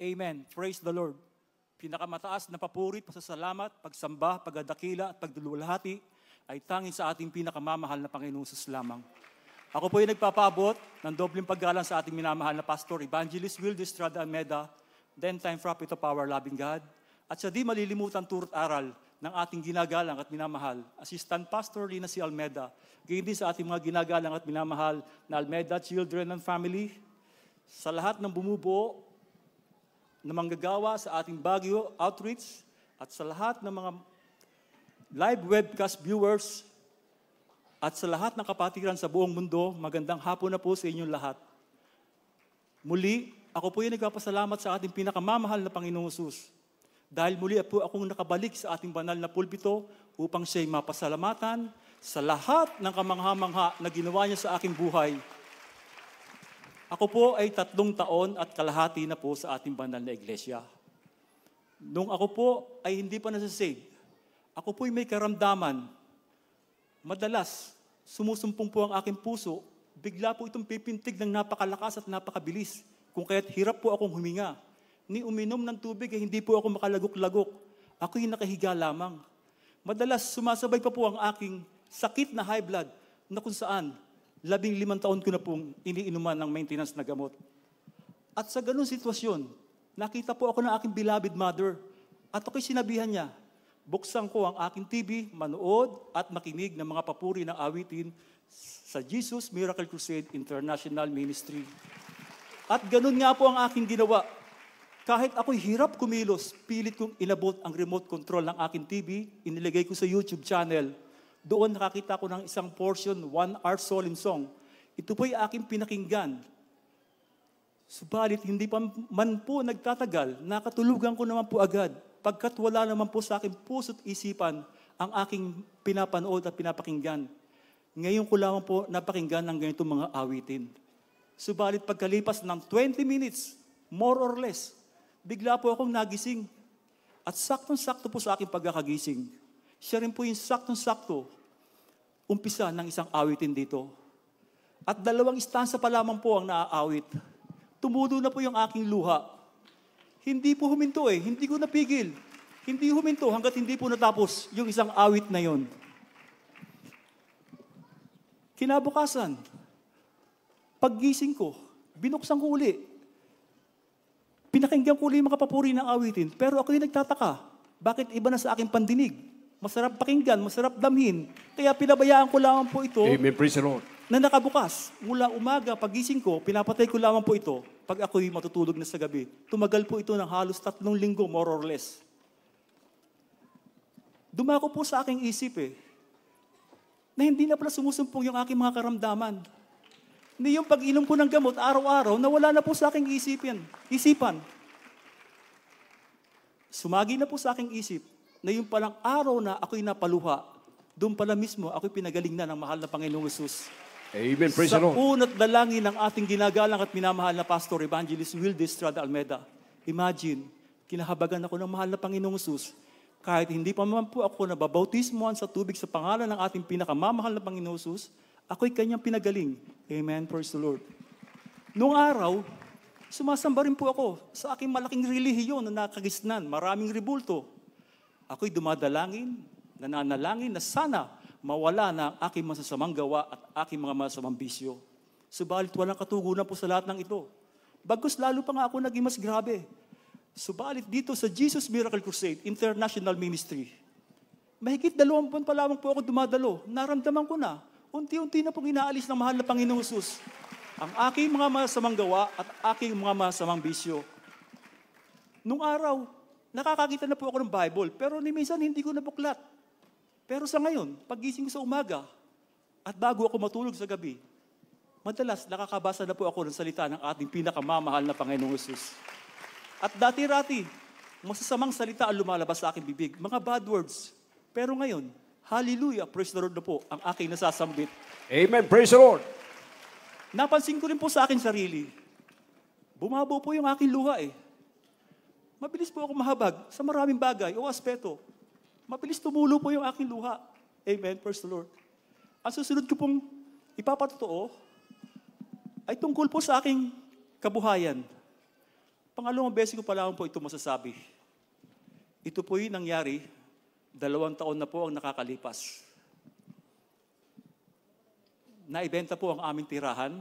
Amen. Praise the Lord. Pinakamataas na papuri, pasasalamat, pagsamba, pagdadakila at pagdulwalhati ay tanging sa ating pinakamamahal na Panginoong Hesus lamang. Ako po ay nagpapaabot ng dobleng paggalang sa ating minamahal na Pastor Evangelist Will Estrada Almeda, then time prophet of our loving God, at sa di malilimutan turo't aral ng ating ginagalang at minamahal, Assistant Pastor Lina C. Almeda, gayon din sa ating mga ginagalang at minamahal na Almeda Children and Family, sa lahat ng bumubuo na manggagawa sa ating Baguio Outreach at sa lahat ng mga live webcast viewers at sa lahat ng kapatiran sa buong mundo, magandang hapon na po sa inyong lahat. Muli, ako po ay nagpapasalamat sa ating pinakamamahal na Panginoong Hesus dahil muli po akong nakabalik sa ating banal na pulpito upang siya'y mapasalamatan sa lahat ng kamangha-mangha na ginawa niya sa aking buhay. Ako po ay 3 taon at kalahati na po sa ating banal na iglesia. Nung ako po ay hindi pa nasasave, ako po ay may karamdaman. Madalas, sumusumpong po ang aking puso, bigla po itong pipintig ng napakalakas at napakabilis, kung kaya't hirap po akong huminga. Ni uminom ng tubig ay hindi po ako makalagok-lagok. Ako'y nakahiga lamang. Madalas, sumasabay pa po ang aking sakit na high blood na kung saan 15 taon ko na pong iniinuman ng maintenance na gamot. At sa ganung sitwasyon, nakita po ako ng aking beloved mother at ako'y sinabihan niya, buksan ko ang aking TV, manood at makinig ng mga papuri ng awitin sa Jesus Miracle Crusade International Ministry. At ganun nga po ang aking ginawa. Kahit ako'y hirap kumilos, pilit kong inabot ang remote control ng aking TV, inilagay ko sa YouTube channel. Doon nakakita ko ng isang portion, 1 hour solemn song. Ito po'y aking pinakinggan. Subalit, hindi pa man po nagtatagal, nakatulugan ko naman po agad, pagkat wala naman po sa aking puso't isipan ang aking pinapanood at pinapakinggan. Ngayon ko lamang po napakinggan ng ganitong mga awitin. Subalit, pagkalipas ng 20 minutes, more or less, bigla po akong nagising. At saktong-sakto po sa aking pagkakagising. Siya rin po yung saktong-sakto, umpisa ng isang awitin dito. At 2 istansa pa lamang po ang naaawit. Tumulo na po yung aking luha. Hindi po huminto hindi ko napigil. Hindi huminto hanggat hindi po natapos yung isang awit na yon. Kinabukasan, paggising ko, binuksan ko uli. Pinakinggan ko uli yung mga papuri ng awitin, pero ako'y nagtataka. Bakit iba na sa aking pandinig? Masarap pakinggan, masarap damhin. Kaya pinabayaan ko lamang po ito. Amen. Praise the Lord. Na nakabukas. Mula umaga, pagising ko, pinapatay ko lamang po ito pag ako'y matutulog na sa gabi. Tumagal po ito ng halos 3 linggo, more or less. Dumako po sa aking isip na hindi na pala sumusumpong yung aking mga karamdaman. Hindi yung pag-inom ko ng gamot araw-araw, nawala na po sa aking isipan. Sumagi na po sa aking isip na yung palang araw na ako'y napaluha, doon pala mismo ako'y pinagaling na ng mahal na Panginoong Hesus. Amen. Praise the Lord. Sa unat dalangin ng ating ginagalang at minamahal na Pastor Evangelist Will Estrada Almeda. Imagine, kinahabagan ako ng mahal na Panginoong Hesus. Kahit hindi pa man po ako nababautismoan sa tubig sa pangalan ng ating pinakamamahal na Panginoong Hesus, ako'y kanyang pinagaling. Amen. Praise the Lord. Noong araw, sumasamba rin po ako sa aking malaking relihiyon na nakagisnan, maraming ribulto. Ako'y dumadalangin, nananalangin na sana mawala na ang aking masasamang gawa at aking mga masasamang bisyo. Subalit walang katugunan po sa lahat ng ito. Bagkus lalo pa nga ako naging mas grabe. Subalit dito sa Jesus Miracle Crusade International Ministry, mahigit 2 buwan pa lamang po ako dumadalo. Naramdaman ko na, unti-unti na pong inaalis ng mahal na Panginoong Hesus ang aking mga masasamang gawa at aking mga masasamang bisyo. Nung araw, nakakakita na po ako ng Bible, pero ni minsan hindi ko nabuklat. Pero sa ngayon, paggising ko sa umaga, at bago ako matulog sa gabi, madalas nakakabasa na po ako ng salita ng ating pinakamamahal na Panginoong Hesus. At dati-rati, masasamang salita ang lumalabas sa aking bibig, mga bad words. Pero ngayon, hallelujah, praise the Lord na po ang aking nasasambit. Amen. Praise the Lord. Napansin ko rin po sa aking sarili, bumabo po yung aking luha Mabilis po ako mahabag sa maraming bagay o aspeto. Mabilis tumulo po yung aking luha. Amen. Praise the Lord. Ang susunod ko pong ipapatotoo ay tungkol po sa aking kabuhayan. Pangalawang beses ko pa lang po ito masasabi. Ito po yung nangyari, 2 taon na po ang nakakalipas. Naibenta po ang aming tirahan,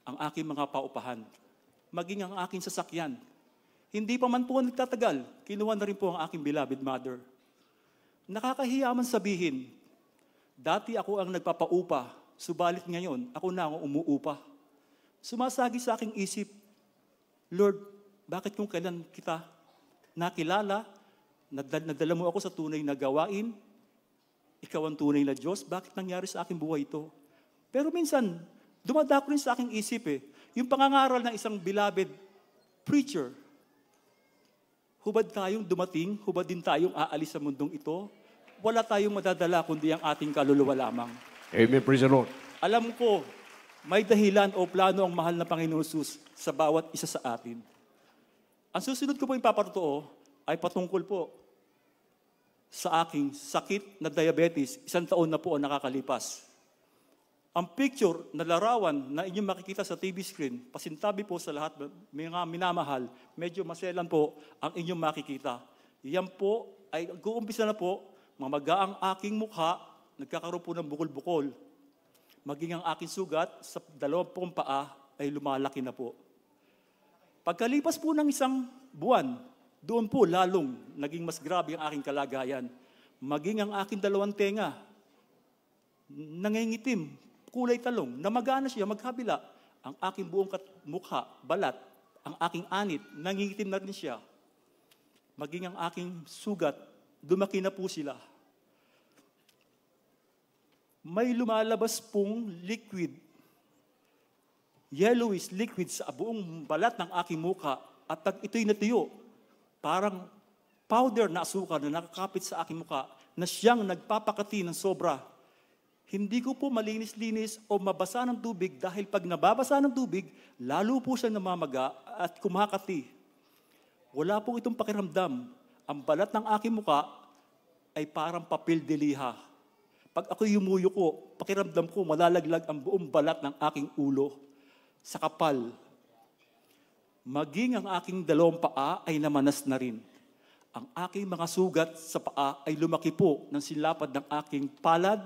ang aking mga paupahan, maging ang aking sasakyan. Hindi pa man po nagtatagal, kinuha na rin po ang aking beloved mother. Nakakahiya man sabihin, dati ako ang nagpapaupa, subalit ngayon, ako na ang umuupa. Sumasagi sa aking isip, Lord, bakit kung kailan kita nakilala, nagdala mo ako sa tunay na gawain, ikaw ang tunay na Diyos, bakit nangyari sa aking buhay ito? Pero minsan, dumadako rin sa aking isip yung pangangaral ng isang beloved preacher, hubad tayong dumating, hubad din tayong aalis sa mundong ito, wala tayong madadala kundi ang ating kaluluwa lamang. Amen. Praise the Lord. Alam ko, may dahilan o plano ang mahal na Panginoon Jesus sa bawat isa sa atin. Ang susunod ko po yung paparotoo ay patungkol po sa aking sakit na diabetes. 1 taon na po ang nakakalipas. Ang picture na larawan na inyong makikita sa TV screen, pasintabi po sa lahat, mga minamahal, medyo maselan po ang inyong makikita. Yan po ay guumpisa na po, mamaga ang aking mukha, nagkakaroon po ng bukol-bukol. Maging ang aking sugat sa 2 paa ay lumalaki na po. Pagkalipas po ng 1 buwan, doon po lalong naging mas grabe ang aking kalagayan. Maging ang aking 2 tenga, nangingitim, kulay talong, namagana siya magkabila. Ang aking buong mukha, balat, ang aking anit, nangingitim na rin siya. Maging ang aking sugat, dumaki na po sila. May lumalabas pong liquid, yellowish liquid sa buong balat ng aking mukha. At pag ito'y natuyo, parang powder na asukar na nakakapit sa aking mukha na siyang nagpapakati ng sobra. Hindi ko po malinis-linis o mabasa ng tubig dahil pag nababasa ng tubig, lalo po siyang namamaga at kumakati. Wala po itong pakiramdam. Ang balat ng aking mukha ay parang papel de liha. Pag ako'y yumuyuko, pakiramdam ko malalaglag ang buong balat ng aking ulo sa kapal. Maging ang aking 2 paa ay namanas na rin. Ang aking mga sugat sa paa ay lumaki po ng silapad ng aking palad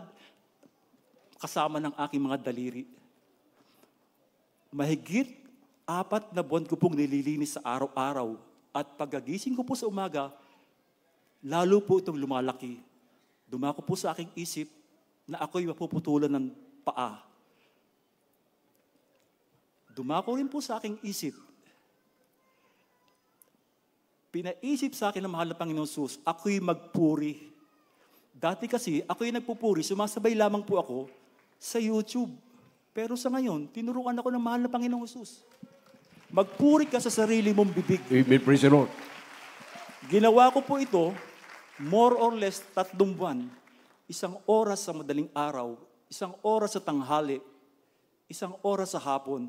kasama ng aking mga daliri. Mahigit 4 na buwan ko pong nililinis sa araw-araw at pagkagising ko po sa umaga, lalo po itong lumalaki. Dumako po sa aking isip na ako'y mapuputulan ng paa. Dumako rin po sa aking isip. Pinaisip sa akin ng mahal na Panginoon Jesus, ako'y magpuri. Dati kasi, ako'y nagpupuri, sumasabay lamang po ako sa YouTube. Pero sa ngayon, tinuruan ako ng mahal na Panginoon Jesus. Magpuri ka sa sarili mong bibig. Amen. Praise the Lord. Ginawa ko po ito, more or less 3 buwan. 1 oras sa madaling araw, 1 oras sa tanghali, 1 oras sa hapon.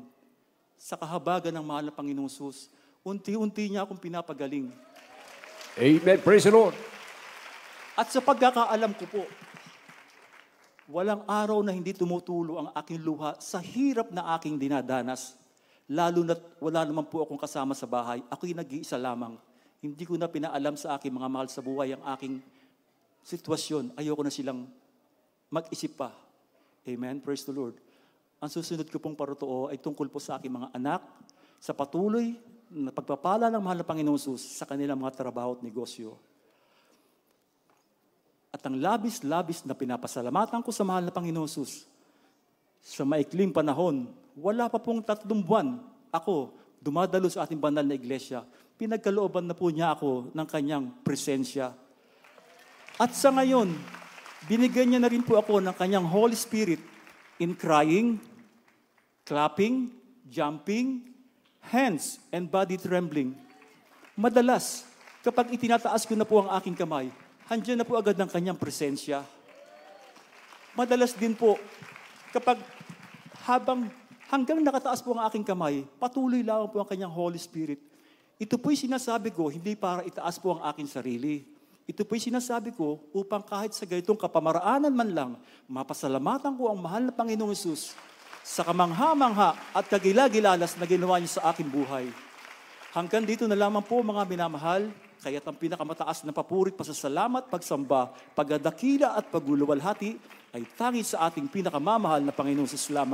Sa kahabagan ng mahal na Panginoong Jesus, unti-unti niya akong pinapagaling. Amen. Praise the Lord. At sa pagkakaalam ko po, walang araw na hindi tumutulo ang aking luha sa hirap na aking dinadanas. Lalo na't wala naman po akong kasama sa bahay. Ako'y nag-iisa lamang. Hindi ko na pinaalam sa aking mga mahal sa buhay ang aking sitwasyon. Ayoko na silang mag-isip pa. Amen. Praise the Lord. Ang susunod ko pong parotoo ay tungkol po sa aking mga anak, sa patuloy na pagpapala ng mahal na Panginoon Jesus sa kanilang mga trabaho at negosyo. At ang labis-labis na pinapasalamatan ko sa mahal na Panginoon Jesus, sa maikling panahon, wala pa pong 3 buwan, ako dumadalo sa ating banal na iglesia. Pinagkalooban na po niya ako ng kanyang presensya. At sa ngayon, binigyan niya na rin po ako ng kanyang Holy Spirit in crying, clapping, jumping, hands, and body trembling. Madalas, kapag itinataas ko na po ang aking kamay, handyan na po agad ng kanyang presensya. Madalas din po, kapag hanggang nakataas po ang aking kamay, patuloy lang po ang kanyang Holy Spirit. Ito po'y sinasabi ko, hindi para itaas po ang aking sarili. Ito po'y sinasabi ko upang kahit sa ganitong kapamaraanan man lang, mapasalamatan ko ang mahal na Panginoong Jesus sa kamangha-mangha at kagilagilalas na ginawa niya sa aking buhay. Hanggang dito na lamang po mga minamahal, kaya't ang pinakamataas na papurit, pasasalamat, pagsamba, pagdadakila at pagluluwalhati ay tanging sa ating pinakamamahal na Panginoon lamang.